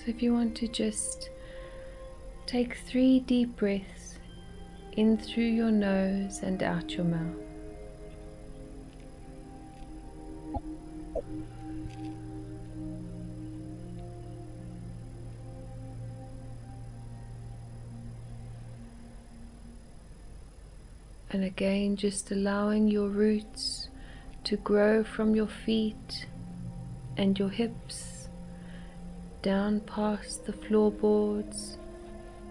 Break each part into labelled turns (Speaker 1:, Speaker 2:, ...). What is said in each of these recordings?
Speaker 1: So if you want to just take 3 deep breaths in through your nose and out your mouth. And again, just allowing your roots to grow from your feet and your hips down past the floorboards,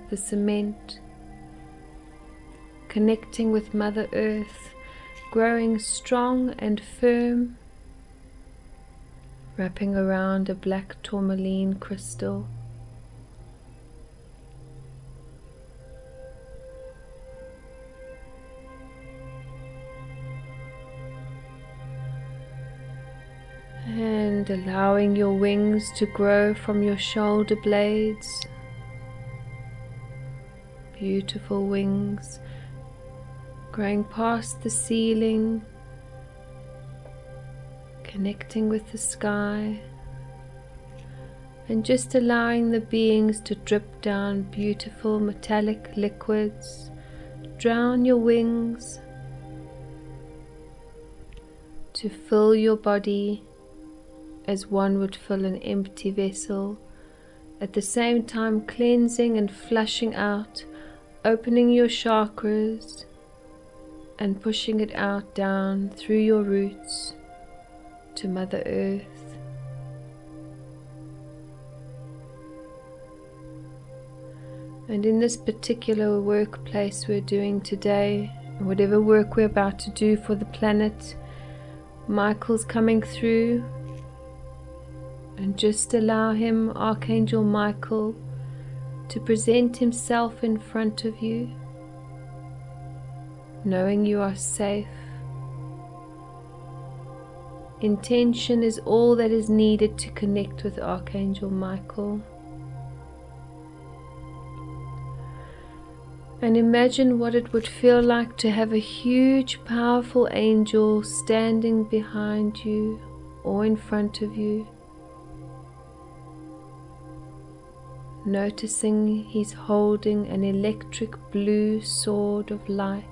Speaker 1: the cement, connecting with Mother Earth, growing strong and firm, wrapping around a black tourmaline crystal. And allowing your wings to grow from your shoulder blades. Beautiful wings growing past the ceiling, connecting with the sky, and just allowing the beings to drip down beautiful metallic liquids, drown your wings, to fill your body as one would fill an empty vessel, at the same time cleansing and flushing out, opening your chakras and pushing it out down through your roots to Mother Earth. And in this particular workplace we're doing today, whatever work we're about to do for the planet, Michael's coming through. And just allow him, Archangel Michael, to present himself in front of you, knowing you are safe. Intention is all that is needed to connect with Archangel Michael. And imagine what it would feel like to have a huge, powerful angel standing behind you or in front of you. Noticing he's holding an electric blue sword of light.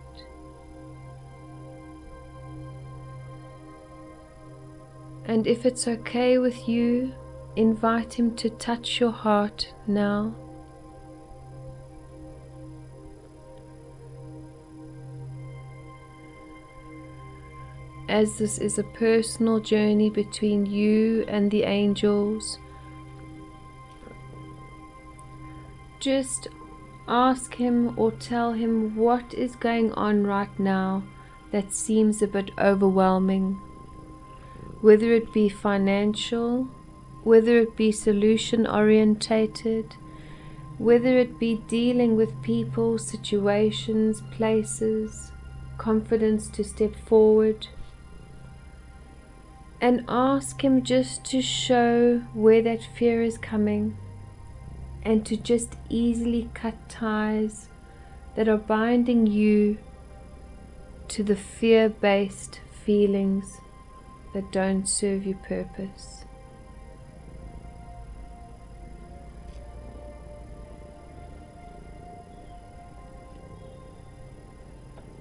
Speaker 1: And if it's okay with you, invite him to touch your heart now. As this is a personal journey between you and the angels, just ask him or tell him what is going on right now that seems a bit overwhelming. Whether it be financial, whether it be solution orientated, whether it be dealing with people, situations, places, confidence to step forward. And ask him just to show where that fear is coming, and to just easily cut ties that are binding you to the fear-based feelings that don't serve your purpose.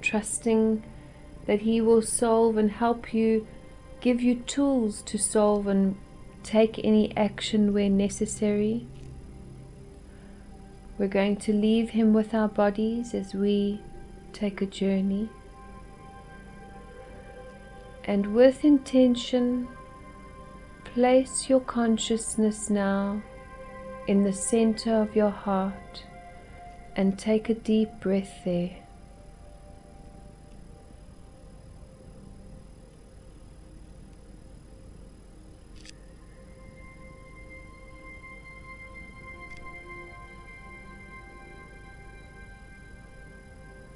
Speaker 1: Trusting that he will solve and help you, give you tools to solve and take any action where necessary. We're going to leave him with our bodies as we take a journey. And with intention, place your consciousness now in the center of your heart and take a deep breath there.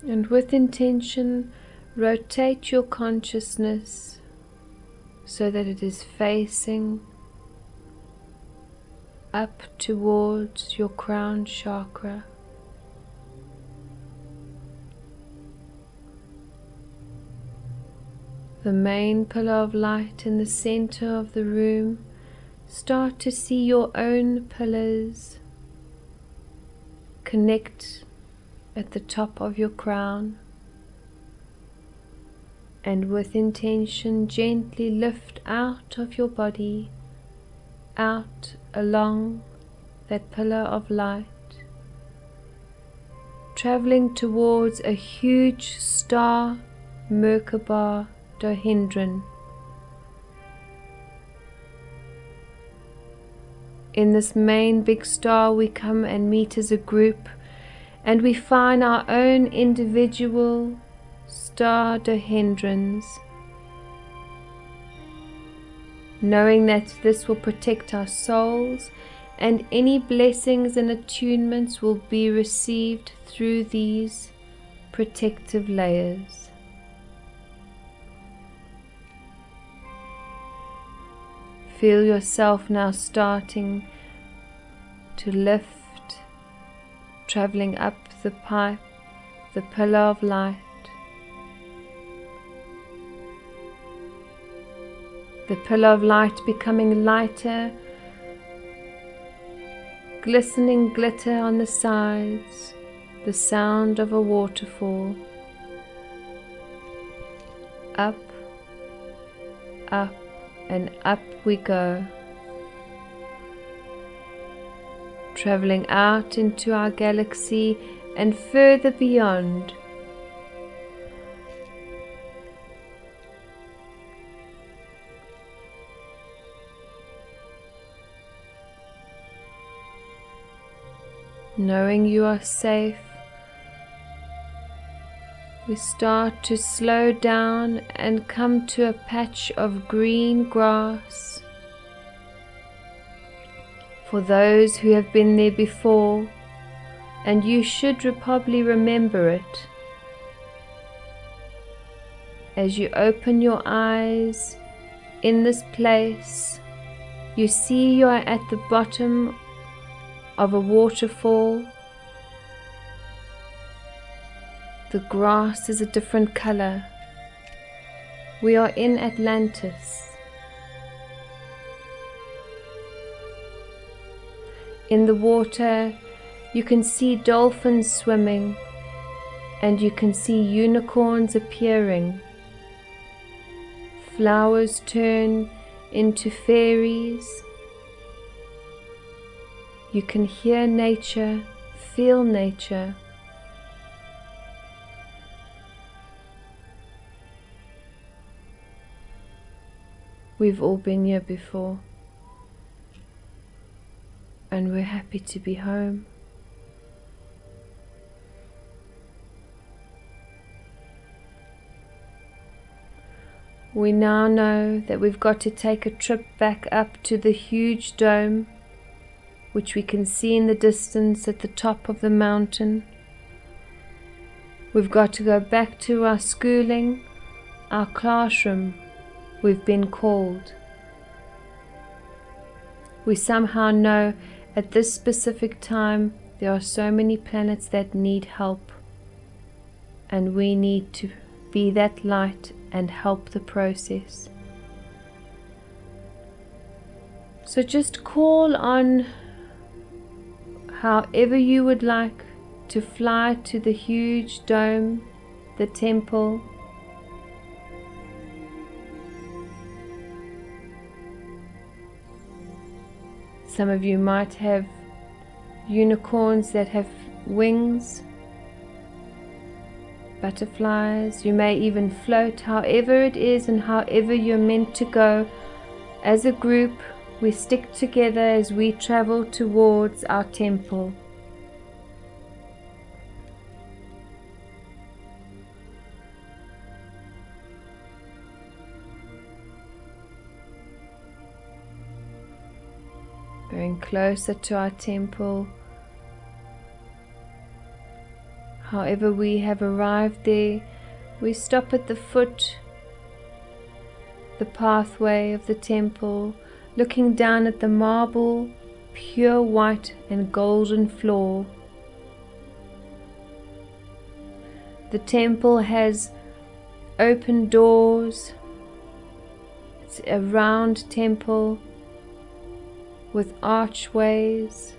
Speaker 1: And with intention, rotate your consciousness so that it is facing up towards your crown chakra. The main pillar of light in the center of the room, start to see your own pillars connect at the top of your crown, and with intention gently lift out of your body, out along that pillar of light, traveling towards a huge star, Merkaba Dodendron. In this main big star we come and meet as a group, and we find our own individual star Dodendrons, knowing that this will protect our souls, and any blessings and attunements will be received through these protective layers. Feel yourself now starting to lift, traveling up the pipe, the pillar of light. The pillar of light becoming lighter, glistening glitter on the sides, the sound of a waterfall. Up, up, and up we go, traveling out into our galaxy and further beyond. Knowing you are safe, we start to slow down and come to a patch of green grass. For those who have been there before, and you should probably remember it, as you open your eyes in this place, you see you are at the bottom of a waterfall. The grass is a different color. We are in Atlantis. In the water, you can see dolphins swimming, and you can see unicorns appearing. Flowers turn into fairies. You can hear nature, feel nature. We've all been here before, and we're happy to be home. We now know that we've got to take a trip back up to the huge dome, which we can see in the distance at the top of the mountain. We've got to go back to our schooling, our classroom. We've been called. We somehow know at this specific time there are so many planets that need help, and we need to be that light and help the process. So just call on however you would like to fly to the huge dome, the temple. Some of you might have unicorns that have wings, butterflies. You may even float. However it is and however you're meant to go, as a group we stick together as we travel towards our temple. Going closer to our temple. However we have arrived there, we stop at the foot, the pathway of the temple, looking down at the marble, pure white and golden floor. The temple has open doors. It's a round temple with archways,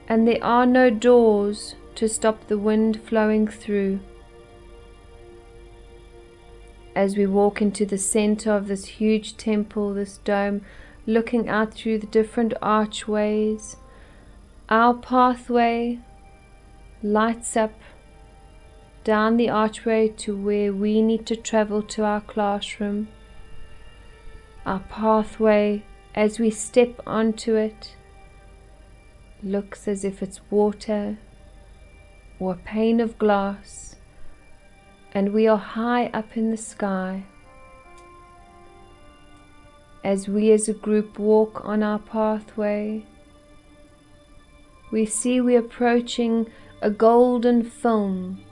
Speaker 1: and there are no doors to stop the wind flowing through. As we walk into the center of this huge temple, this dome, looking out through the different archways, our pathway lights up down the archway to where we need to travel to our classroom. Our pathway, as we step onto it, looks as if it's water or a pane of glass, and we are high up in the sky. As we as a group walk on our pathway, we see we're approaching a golden film,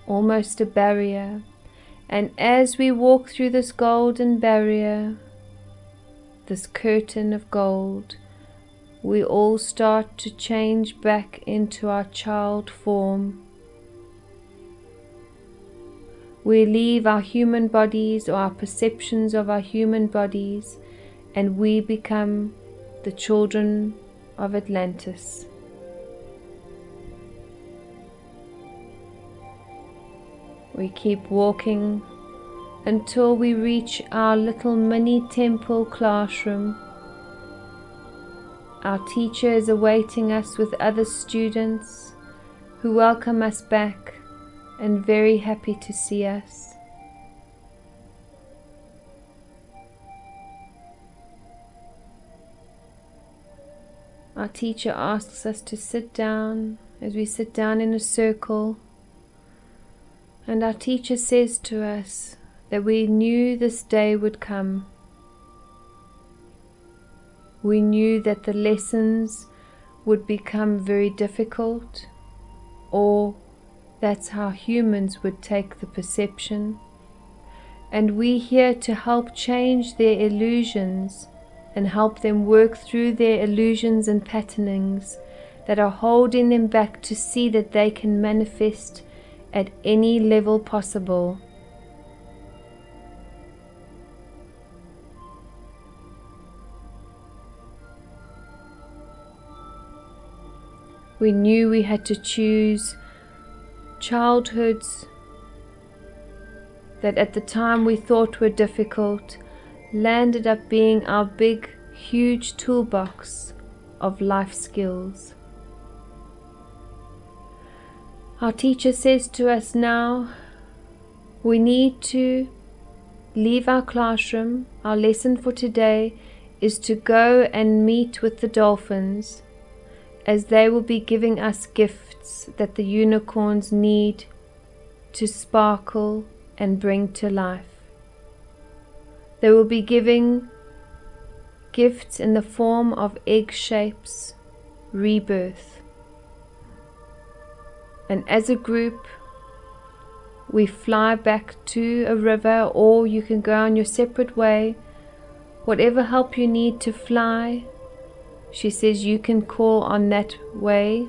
Speaker 1: almost a barrier, and as we walk through this golden barrier, this curtain of gold, we all start to change back into our child form. We leave our human bodies or our perceptions of our human bodies, and we become the children of Atlantis. We keep walking until we reach our little mini temple classroom. Our teacher is awaiting us with other students who welcome us back and very happy to see us. Our teacher asks us to sit down as we sit down in a circle, and our teacher says to us that we knew this day would come. We knew that the lessons would become very difficult, or that's how humans would take the perception, and we're here to help change their illusions and help them work through their illusions and patternings that are holding them back to see that they can manifest at any level possible. We knew we had to choose childhoods that at the time we thought were difficult landed up being our big, huge toolbox of life skills. Our teacher says to us now, we need to leave our classroom. Our lesson for today is to go and meet with the dolphins, as they will be giving us gifts that the unicorns need to sparkle and bring to life. They will be giving gifts in the form of egg shapes, rebirth. And as a group, we fly back to a river, or you can go on your separate way. Whatever help you need to fly, she says you can call on that way.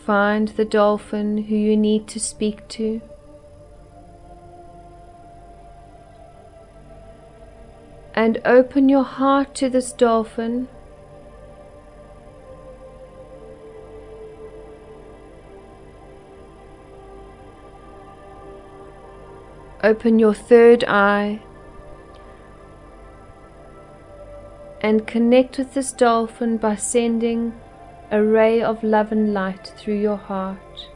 Speaker 1: Find the dolphin who you need to speak to. And open your heart to this dolphin. Open your third eye and connect with this dolphin by sending a ray of love and light through your heart.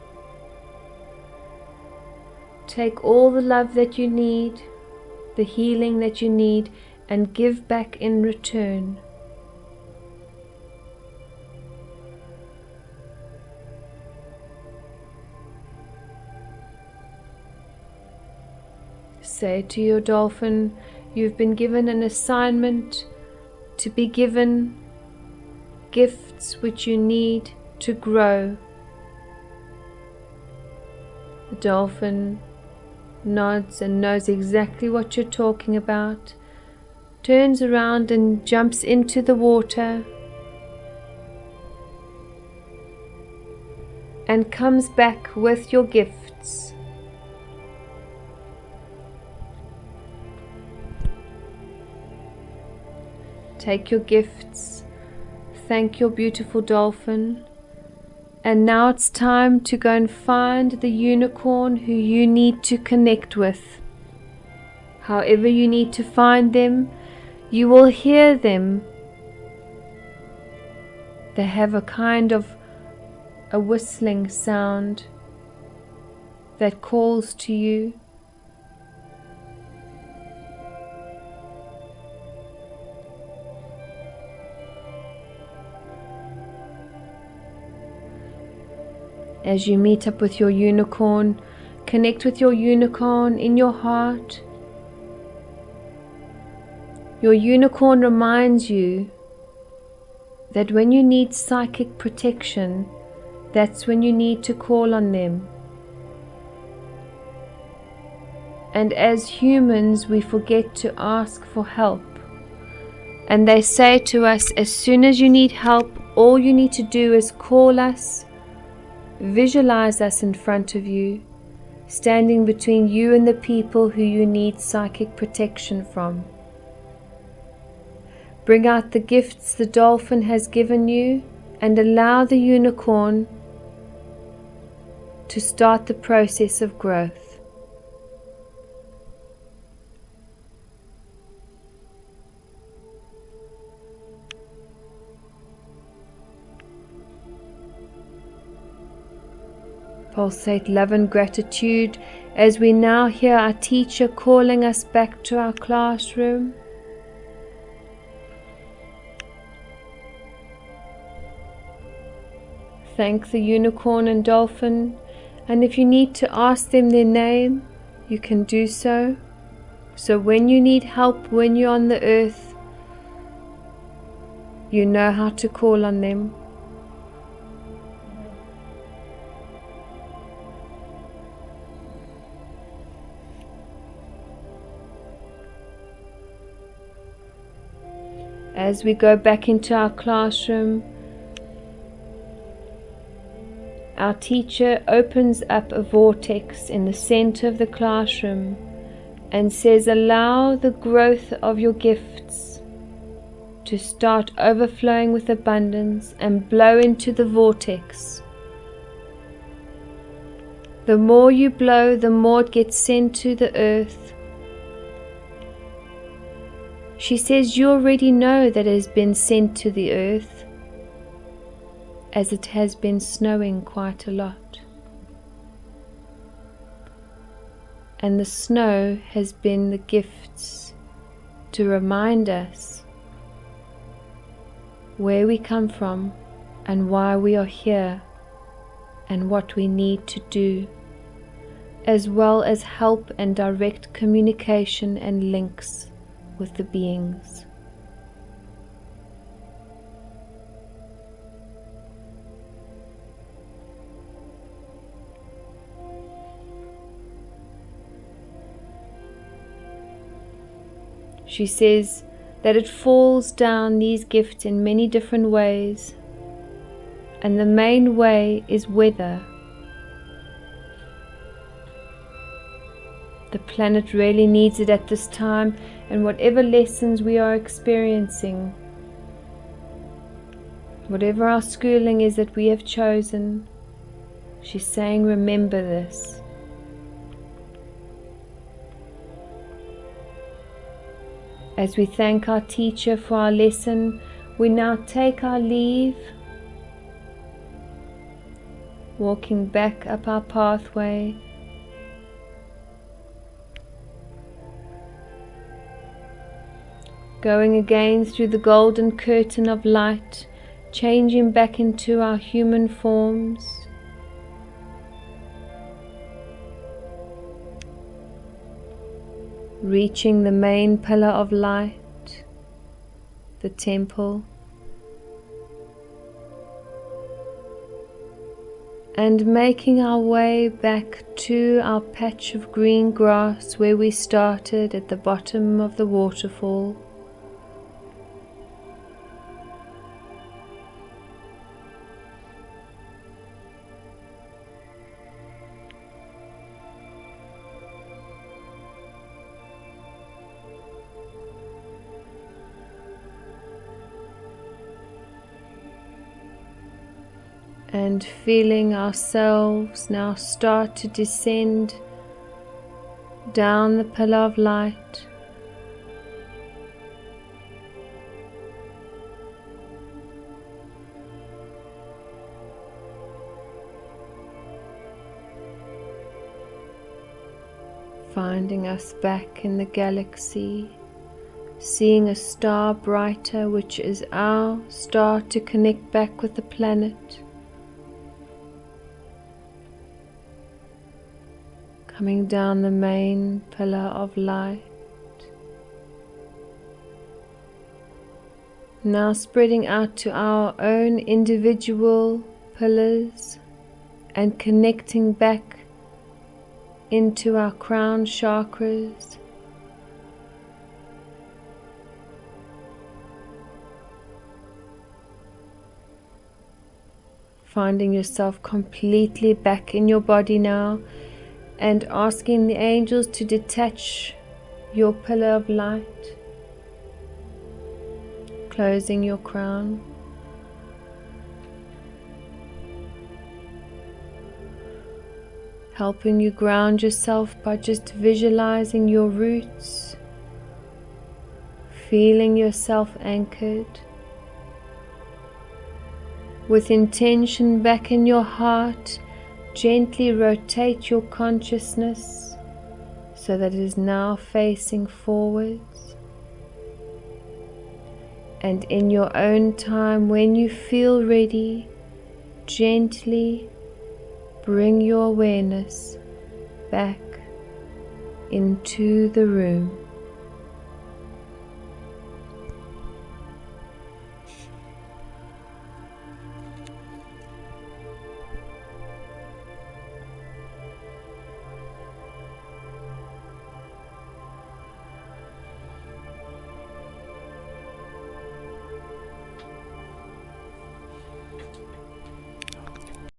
Speaker 1: Take all the love that you need, the healing that you need, and give back in return. Say to your dolphin, you've been given an assignment to be given gifts which you need to grow. The dolphin nods and knows exactly what you're talking about, turns around and jumps into the water, and comes back with your gifts. Take your gifts, thank your beautiful dolphin, and now it's time to go and find the unicorn who you need to connect with. However you need to find them, you will hear them. They have a kind of a whistling sound that calls to you. As you meet up with your unicorn, connect with your unicorn in your heart. Your unicorn reminds you that when you need psychic protection, that's when you need to call on them. And as humans, we forget to ask for help. And they say to us, as soon as you need help, all you need to do is call us. Visualize us in front of you, standing between you and the people who you need psychic protection from. Bring out the gifts the dolphin has given you and allow the unicorn to start the process of growth. Pulsate love and gratitude as we now hear our teacher calling us back to our classroom. Thank the unicorn and dolphin, and if you need to ask them their name, you can do so. So when you need help when you're on the earth, you know how to call on them. As we go back into our classroom, our teacher opens up a vortex in the center of the classroom and says, allow the growth of your gifts to start overflowing with abundance and blow into the vortex. The more you blow, the more it gets sent to the earth. She says you already know that it has been sent to the earth, as it has been snowing quite a lot. And the snow has been the gifts to remind us where we come from and why we are here and what we need to do, as well as help and direct communication and links with the beings. She says that it falls down these gifts in many different ways, and the main way is weather. The planet really needs it at this time, and whatever lessons we are experiencing, whatever our schooling is that we have chosen, she's saying, remember this. As we thank our teacher for our lesson, we now take our leave, walking back up our pathway, going again through the golden curtain of light, changing back into our human forms. Reaching the main pillar of light, the temple, and making our way back to our patch of green grass where we started at the bottom of the waterfall. and feeling ourselves now start to descend down the pillar of light. Finding us back in the galaxy, seeing a star brighter, which is our star to connect back with the planet. Coming down the main pillar of light. Now spreading out to our own individual pillars and connecting back into our crown chakras. Finding yourself completely back in your body now and asking the angels to detach your pillar of light, closing your crown. Helping you ground yourself by just visualizing your roots, feeling yourself anchored. With intention back in your heart, gently rotate your consciousness so that it is now facing forwards. And in your own time, when you feel ready, gently bring your awareness back into the room.